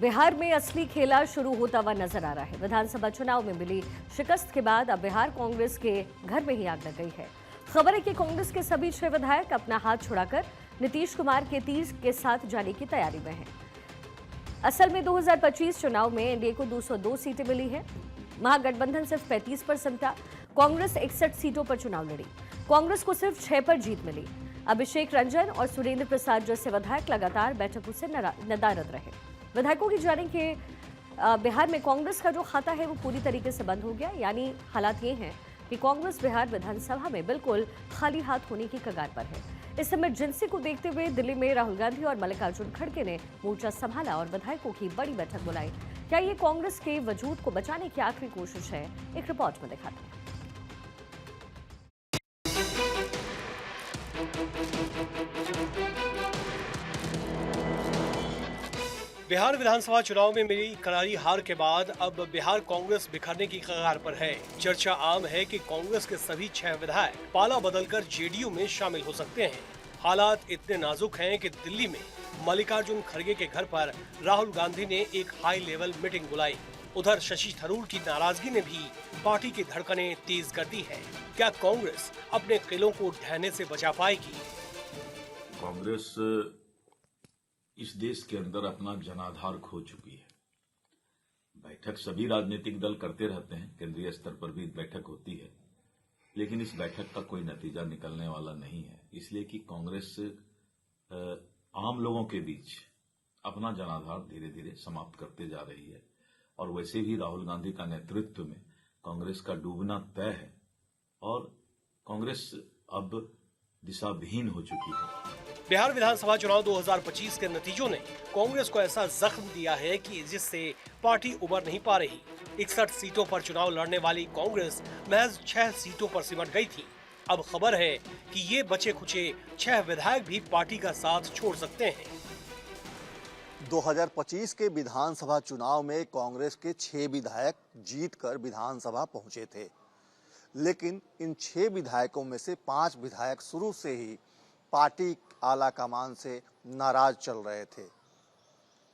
बिहार में असली खेला शुरू होता हुआ नजर आ रहा है। विधानसभा चुनाव में मिली शिकस्त के बाद अब बिहार कांग्रेस के घर में ही आग लग गई है। खबर है कि कांग्रेस के सभी 6 विधायक अपना हाथ छुड़ाकर नीतीश कुमार के तीर के साथ जाने की तैयारी में हैं। असल में 2025 चुनाव में एनडीए को 202 सीटें मिली है। महागठबंधन सिर्फ 35 पर सिमटा। कांग्रेस 61 सीटों पर चुनाव लड़ी। कांग्रेस को सिर्फ 6 पर जीत मिली। अभिषेक रंजन और सुरेंद्र प्रसाद जैसे विधायक लगातार बैठकों से नदारद रहे। विधायकों की जाने के बिहार में कांग्रेस का जो खाता है वो पूरी तरीके से बंद हो गया। यानी हालात ये हैं कि कांग्रेस बिहार विधानसभा में बिल्कुल खाली हाथ होने की कगार पर है। इस इमरजेंसी को देखते हुए दिल्ली में राहुल गांधी और मल्लिकार्जुन खड़गे ने मोर्चा संभाला और विधायकों की बड़ी बैठक बुलाई। क्या ये कांग्रेस के वजूद को बचाने की आखिरी कोशिश है? एक रिपोर्ट में दिखाते हैं। बिहार विधानसभा चुनाव में मिली करारी हार के बाद अब बिहार कांग्रेस बिखरने की कगार पर है। चर्चा आम है कि कांग्रेस के सभी 6 विधायक पाला बदलकर जेडीयू में शामिल हो सकते हैं। हालात इतने नाजुक हैं कि दिल्ली में मल्लिकार्जुन खड़गे के घर पर राहुल गांधी ने एक हाई लेवल मीटिंग बुलाई। उधर शशि थरूर की नाराजगी ने भी पार्टी की धड़कनें तेज कर दी है। क्या कांग्रेस अपने किलों को ढहने से बचा पाएगी? कांग्रेस इस देश के अंदर अपना जनाधार खो चुकी है। बैठक सभी राजनीतिक दल करते रहते हैं, केंद्रीय स्तर पर भी बैठक होती है, लेकिन इस बैठक का कोई नतीजा निकलने वाला नहीं है। इसलिए कि कांग्रेस आम लोगों के बीच अपना जनाधार धीरे धीरे समाप्त करते जा रही है और वैसे भी राहुल गांधी का नेतृत्व में कांग्रेस का डूबना तय है और कांग्रेस अब दिशाविहीन हो चुकी है। बिहार विधानसभा चुनाव 2025 के नतीजों ने कांग्रेस को ऐसा जख्म दिया है कि जिससे पार्टी उबर नहीं पा रही। 61 सीटों पर चुनाव लड़ने वाली कांग्रेस महज 6 सीटों पर सिमट गई थी। अब खबर है कि ये बचे खुचे 6 विधायक भी पार्टी का साथ छोड़ सकते हैं। 2025 के विधानसभा चुनाव में कांग्रेस के 6 विधायक जीतकर विधानसभा पहुंचे थे, लेकिन इन 6 विधायकों में से 5 विधायक शुरू से ही पार्टी आला कमान से नाराज चल रहे थे।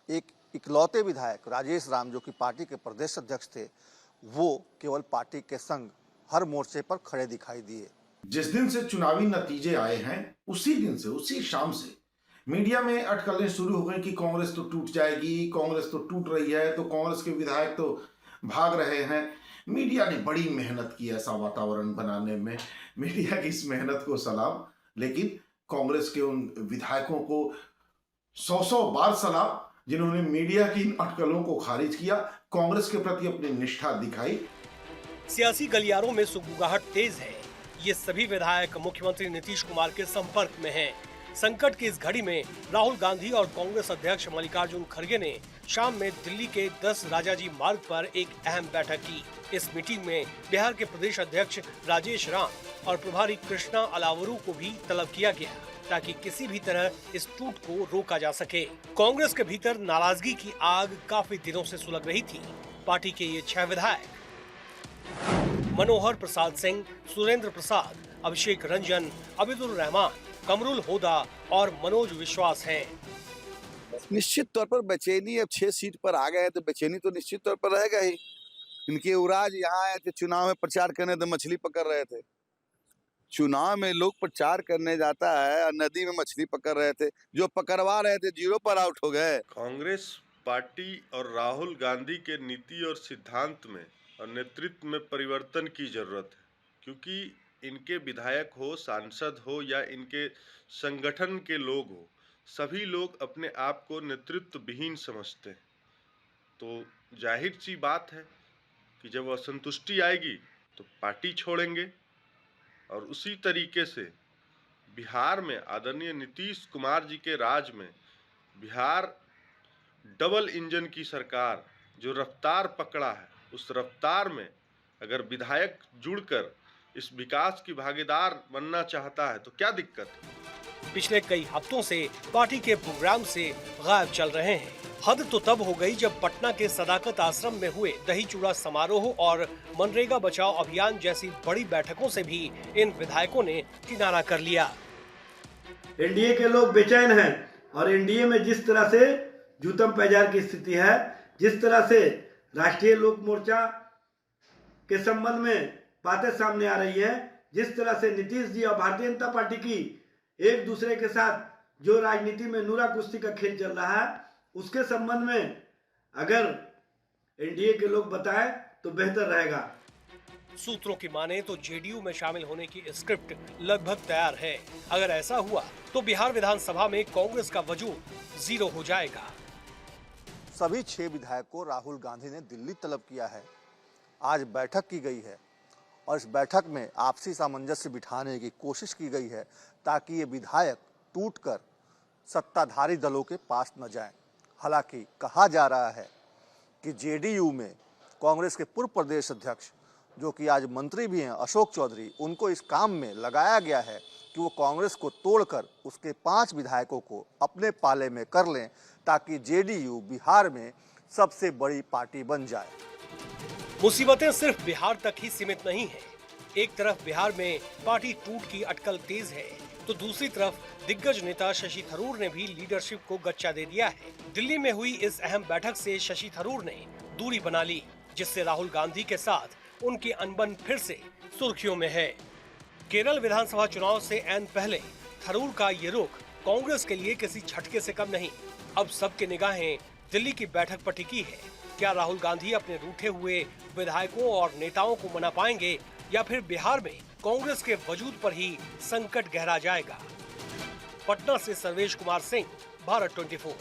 एक इकलौते विधायक राजेश राम, जो कि पार्टी के प्रदेश अध्यक्ष थे, वो केवल पार्टी के संग हर मोर्चे पर खड़े दिखाई दिए। जिस दिन से चुनावी नतीजे आए हैं उसी दिन से, उसी शाम से मीडिया में अटकलें शुरू हो गई कि कांग्रेस तो टूट जाएगी, कांग्रेस तो टूट रही है, तो कांग्रेस के विधायक तो भाग रहे हैं। मीडिया ने बड़ी मेहनत की ऐसा वातावरण बनाने में। मीडिया की इस मेहनत को सलाम, लेकिन कांग्रेस के उन विधायकों को 100 बार सलाम जिन्होंने मीडिया की इन अटकलों को खारिज किया, कांग्रेस के प्रति अपनी निष्ठा दिखाई। सियासी गलियारों में सुगबुगाहट तेज है। ये सभी विधायक मुख्यमंत्री नीतीश कुमार के संपर्क में हैं। संकट की इस घड़ी में राहुल गांधी और कांग्रेस अध्यक्ष मल्लिकार्जुन खड़गे ने शाम में दिल्ली के 10 राजाजी मार्ग पर एक अहम बैठक की। इस मीटिंग में बिहार के प्रदेश अध्यक्ष राजेश राम और प्रभारी कृष्णा अलावरू को भी तलब किया गया ताकि किसी भी तरह इस टूट को रोका जा सके। कांग्रेस के भीतर नाराजगी की आग काफी दिनों से सुलग रही थी। पार्टी के ये 6 विधायक मनोहर प्रसाद सिंह, सुरेंद्र प्रसाद, अभिषेक रंजन, अबिदुर रहमान, कमरुल होदा और मनोज विश्वास हैं। निश्चित तौर पर बेचैनी, अब 6 सीट पर आ गए तो बेचैनी तो निश्चित तौर पर रहेगा ही। इनके युवराज यहाँ आए थे चुनाव में प्रचार करने, तो मछली पकड़ रहे थे। चुनाव में लोग प्रचार करने जाता है और नदी में मछली पकड़ रहे थे, जो पकड़वा रहे थे 0 पर आउट हो गए। कांग्रेस पार्टी और राहुल गांधी के नीति और सिद्धांत में और नेतृत्व में परिवर्तन की जरूरत है, क्योंकि इनके विधायक हो, सांसद हो या इनके संगठन के लोग हो, सभी लोग अपने आप को नेतृत्व विहीन समझते हैं। तो जाहिर सी बात है कि जब असंतुष्टि आएगी तो पार्टी छोड़ेंगे। और उसी तरीके से बिहार में आदरणीय नीतीश कुमार जी के राज में बिहार डबल इंजन की सरकार जो रफ्तार पकड़ा है, उस रफ्तार में अगर विधायक जुड़कर इस विकास की भागीदार बनना चाहता है तो क्या दिक्कत है? पिछले कई हफ्तों से पार्टी के प्रोग्राम से गायब चल रहे हैं। हद तो तब हो गई जब पटना के सदाकत आश्रम में हुए दही चूड़ा समारोह और मनरेगा बचाओ अभियान जैसी बड़ी बैठकों से भी इन विधायकों ने किनारा कर लिया। एनडीए के लोग बेचैन हैं और एनडीए में जिस तरह से जूतम पैजार की स्थिति है। जिस तरह से राष्ट्रीय लोक मोर्चा के संबंध में बातें सामने आ रही है, जिस तरह से नीतीश जी और भारतीय जनता पार्टी की एक दूसरे के साथ जो राजनीति में नूरा कुश्ती का खेल चल रहा है, उसके संबंध में अगर एनडीए के लोग बताएं तो बेहतर रहेगा। सूत्रों की माने तो जेडीयू में शामिल होने की स्क्रिप्ट लगभग तैयार है। अगर ऐसा हुआ तो बिहार विधानसभा में कांग्रेस का वजूद 0 हो जाएगा। सभी 6 विधायकों को राहुल गांधी ने दिल्ली तलब किया है। आज बैठक की गई है और इस बैठक में आपसी सामंजस्य बिठाने की कोशिश की गई है ताकि ये विधायक टूटकर सत्ताधारी दलों के पास न जाएं। हालांकि कहा जा रहा है कि जेडीयू में कांग्रेस के पूर्व प्रदेश अध्यक्ष, जो कि आज मंत्री भी हैं, अशोक चौधरी, उनको इस काम में लगाया गया है कि वो कांग्रेस को तोड़कर उसके 5 विधायकों को अपने पाले में कर लें ताकि जेडीयू बिहार में सबसे बड़ी पार्टी बन जाए। मुसीबतें सिर्फ बिहार तक ही सीमित नहीं है। एक तरफ बिहार में पार्टी टूट की अटकल तेज है, तो दूसरी तरफ दिग्गज नेता शशि थरूर ने भी लीडरशिप को गच्चा दे दिया है। दिल्ली में हुई इस अहम बैठक से शशि थरूर ने दूरी बना ली, जिससे राहुल गांधी के साथ उनकी अनबन फिर से सुर्खियों में है। केरल विधानसभा चुनाव से ऐन पहले थरूर का ये रुख कांग्रेस के लिए किसी झटके से कम नहीं। अब सबके निगाहें दिल्ली की बैठक पर टिकी है। क्या राहुल गांधी अपने रूठे हुए विधायकों और नेताओं को मना पाएंगे या फिर बिहार में कांग्रेस के वजूद पर ही संकट गहरा जाएगा? पटना से सर्वेश कुमार सिंह, भारत 24।